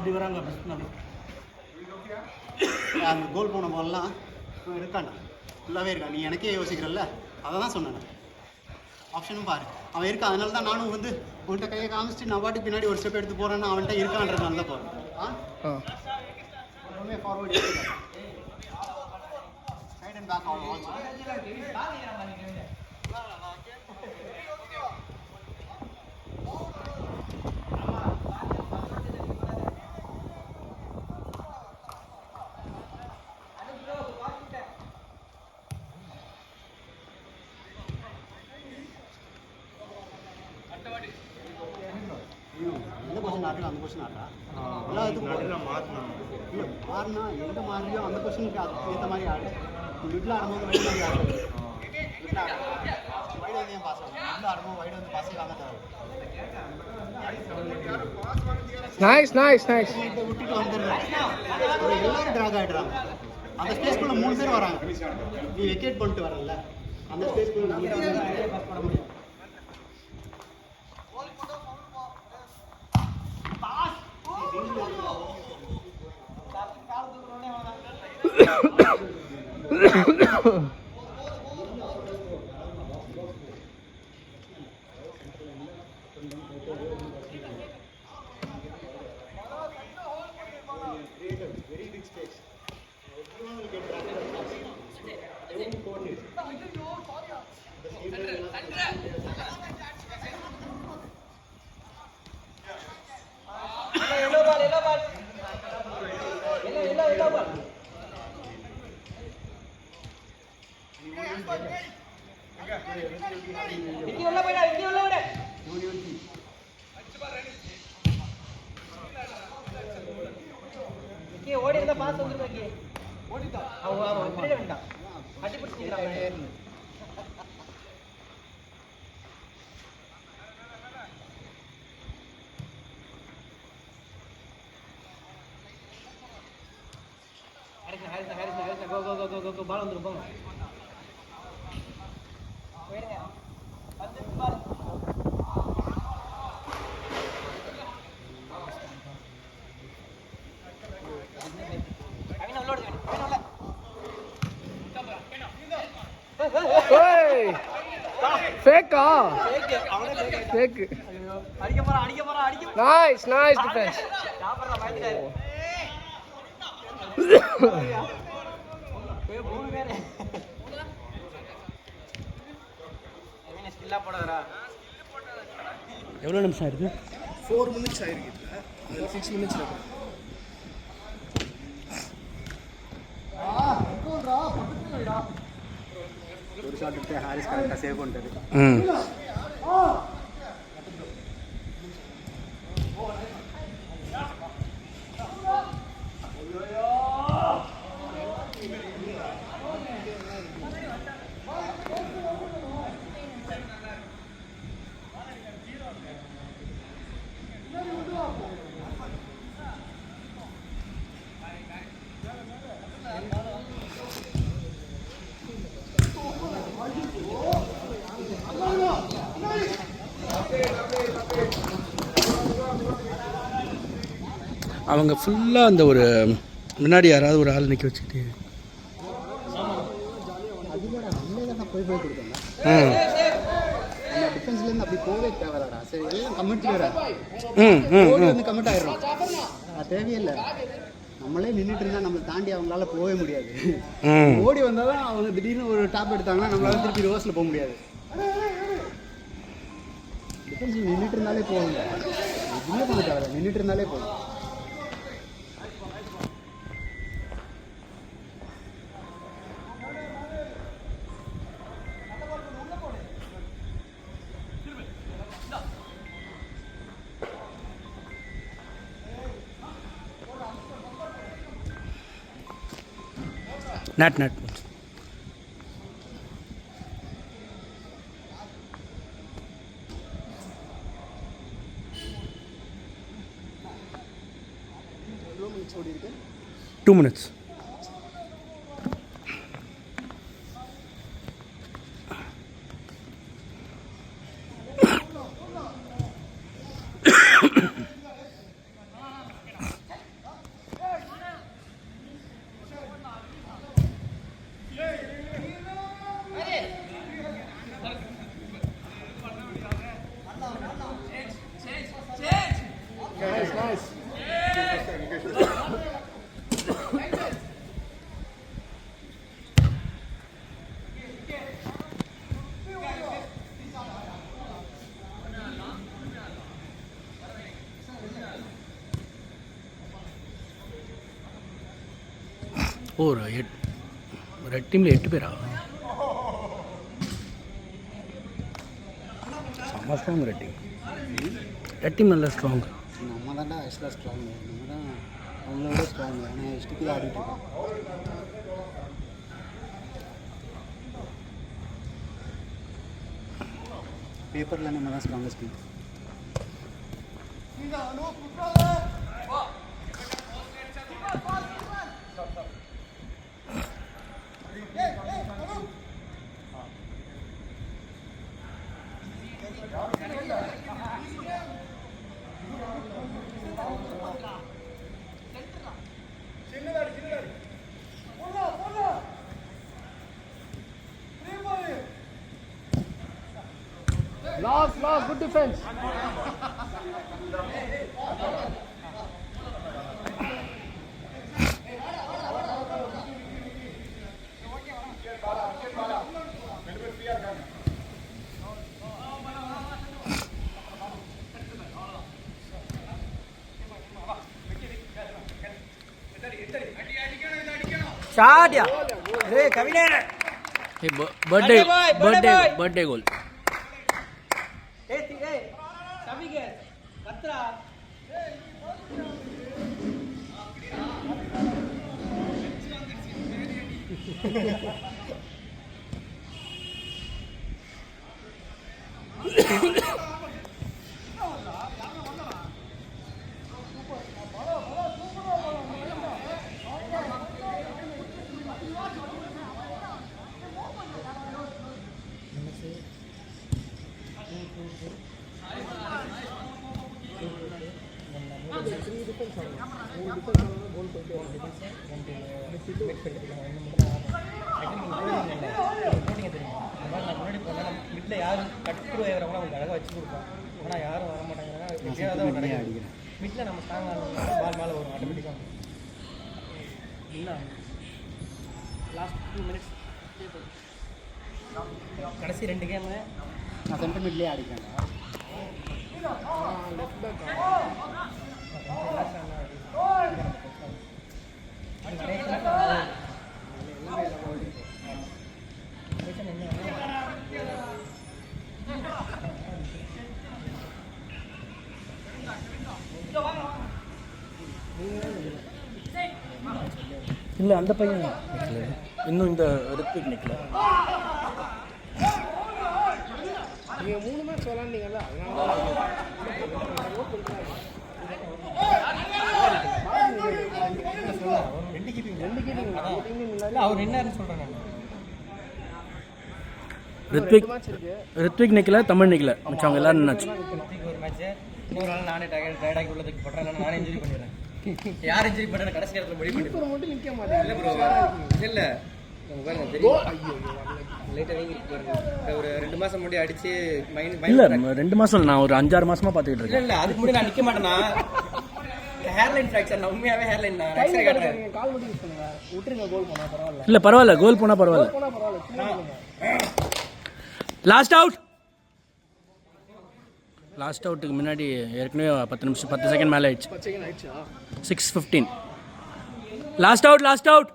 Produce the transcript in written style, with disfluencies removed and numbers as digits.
அப்படி வராங்க அந்த கோல் போன பால்லாம் இருக்காண்ணா ஃபுல்லாகவே இருக்கான். நீ எனக்கே யோசிக்கிறல்ல, அதை தான் சொன்னேன். ஆப்ஷனும் பாரு, அவன் இருக்கான். அதனால தான் நானும் வந்து உன்கிட்ட கையை காமிச்சிட்டு நான் பாட்டுக்கு பின்னாடி ஒரு ஸ்டெப் எடுத்து போகிறேன்னா அவன்கிட்ட இருக்கான்றதுனால தான் போகிறேன். எப்பவுமே forward side and back also. எந்த கொஸ்டின் ஆடுறோம் அந்த கொஸ்டின் ஆடுறா எல்லாத்துக்கும் மாறினா எங்கே மாறியோ அந்த கொஸ்டினுக்கு அதுக்கு ஏற்ற மாதிரி ஆடு. மிடில் ஆடும்போது வைடு மாதிரி ஆடுறது, வைடு வந்து ஏன் பாஸ் ஆகும்? மிடில் ஆடும்போது வைடு வந்து பாஸே வாங்க தேவை. விட்டுட்டு வந்துடுறேன். எல்லாரும் ட்ராக் ஆகிடுறாங்க. அந்த ஸ்பேஸ்க்குள்ளே 3 பேர் வராங்க. நீ வெக்கேட் பண்ணிட்டு வரல, அந்த ஸ்பேஸ்க்குள்ளே பட முடியும். Very big space. Everyone will get drafted. Everyone will coordinate. Yellow ball. Yellow ball. Vicky ulla peda. Vicky ஓடி இருந்த பாஸ் வந்துருக்கு. Vicky ஓடிட்டா. அவ இப்படியே வந்தா. அடி பிடிச்சிக்கிறாங்க. ஹாரிஸ் கோ பால் வந்துரும் போங்க. போயிடுங்க. வந்து பால். அவன உள்ளோடு அவன ஏய் ஃபேக்கா ஃபேக் அடிக்க போறா நைஸ் டிஃபென்ஸ் சாப்பறா பயந்துட்டாரு. போய் மூணு பேர் என்ன ஸ்கில்லா போடுறா. எவ்வளவு நிமிஷம் ஆயிருக்கு? 4 minutes ஆயிருக்கு. இதுல 6 minutes இருக்கு. ஒரு ஷாட் எடுத்து ஹாரிஸ் கரெக்டா சேவ் பண்ணிட்டாரு. அவங்க ஃபுல்லாக அந்த ஒரு முன்னாடி யாராவது ஒரு ஆள் நிற்க வச்சுக்கிட்டு போய் கொடுத்தேன். டிஃபென்ஸ்லேருந்து அப்படி போவே தேவையில்லடா. சரி எல்லாம் கமிட் வந்து கமிட் ஆகிடும். அது தேவையில்லை. நம்மளே நின்றுட்டு இருந்தால் நம்மளை தாண்டி அவங்களால போகவே முடியாது. ஓடி வந்தால் தான் அவங்க திடீர்னு ஒரு டாப் எடுத்தாங்கன்னா நம்மளால திருப்பி ரிவர்ஸில் போக முடியாது. டிஃபென்ஸில் நின்றுட்டு இருந்தாலே போகுங்க. எதுவுமே பண்ண தேவையில்லை, நின்றுட்டு இருந்தாலே போகும். நட் எவ்வளோ மினிட்ஸ் ஓடி இருக்கு? 2 minutes. Nice, nice. ஓ ரெட் டீமில் 8 பேரா? செம்ம strong red team. Red team நல்லா ஸ்ட்ராங். நம்ம தான்டா ஆக்சுவலாக ஸ்ட்ராங். நம்ம தான் அவங்களோட ஸ்ட்ராங். ஆனால் இஷ்டத்துக்கு தான் ஆடிட்டு இருக்கோம். பேப்பரில் நம்ம தான் strongest team. Last, good defense. ஷாட்யா ஏய் கவினே பர்த்டே கோல். ஏய் கவிகே கத்ரா வீட்டில் யாரும் கட்டுரு வைக்கிறவங்க அவங்க அழகாக வச்சு கொடுப்போம். ஆனால் யாரும் வர மாட்டாங்கிறாங்க. வீட்டில் நம்ம ஸ்ட்ராங்காக பால் மேலே வரும் ஆட்டோமேட்டிக்காக. இல்லை லாஸ்ட் 2 மினிட்ஸ் கடைசி 2 கேமு நான் சென்டர் மிட்லேயே ஆடிக்கிறேன். இல்லை அந்த பையன் நிற்கல, இன்னும் இந்த ரித்விக் நிற்கல. நீங்கள் 3 மேட்ச் விளாண்டீங்கல்ல, அதனால ரெண்டு கீப்பிங் அவர் என்ன சொல்கிறேன் நான். ரித்விக் நிற்கல, தமிழ் நிற்கல, மிச்சவங்க எல்லாரும் நின்னாச்சு. ஒரு மேட்ச்சு இன்னொரு நாள் நானே டயர்டாகி உள்ளதுக்கு போட்டேன். நானே இன்ஜுரி பண்ணிடுறேன். யார் இன்ஜுரி பண்ணுறேன் கடைசி நேரத்தில் முடிவு பண்ணி மட்டும் நிற்க மாட்டேன். இல்லை ப்ரோ இல்லை பாருங்க தெரியும். லைட்டாக ஒரு 2 மாதம் முன்னாடி அடிச்சு இல்லை 2 மாதம் நான் ஒரு 5-6 மாசமா பார்த்துக்கிட்டு இருக்கேன். இல்லை அதுக்கு முன்னாடி நான் நிற்க மாட்டேன்னா ஹேர்லைன் ஃப்ராக்சர். நான் உண்மையாகவே ஹேர்லைன் நான் எக்ஸ்ரே காட்டுறேன். கால் மட்டும் யூஸ் பண்ணுங்க. விட்டுருங்க, கோல் போனால் பரவாயில்ல. இல்லை பரவாயில்ல, கோல் போனால் பரவாயில்ல. லாஸ்ட் அவுட்டுக்கு முன்னாடி ஏற்கனவே 10 செகண்ட் மேலே ஆயிடுச்சு. 6:15. Last out.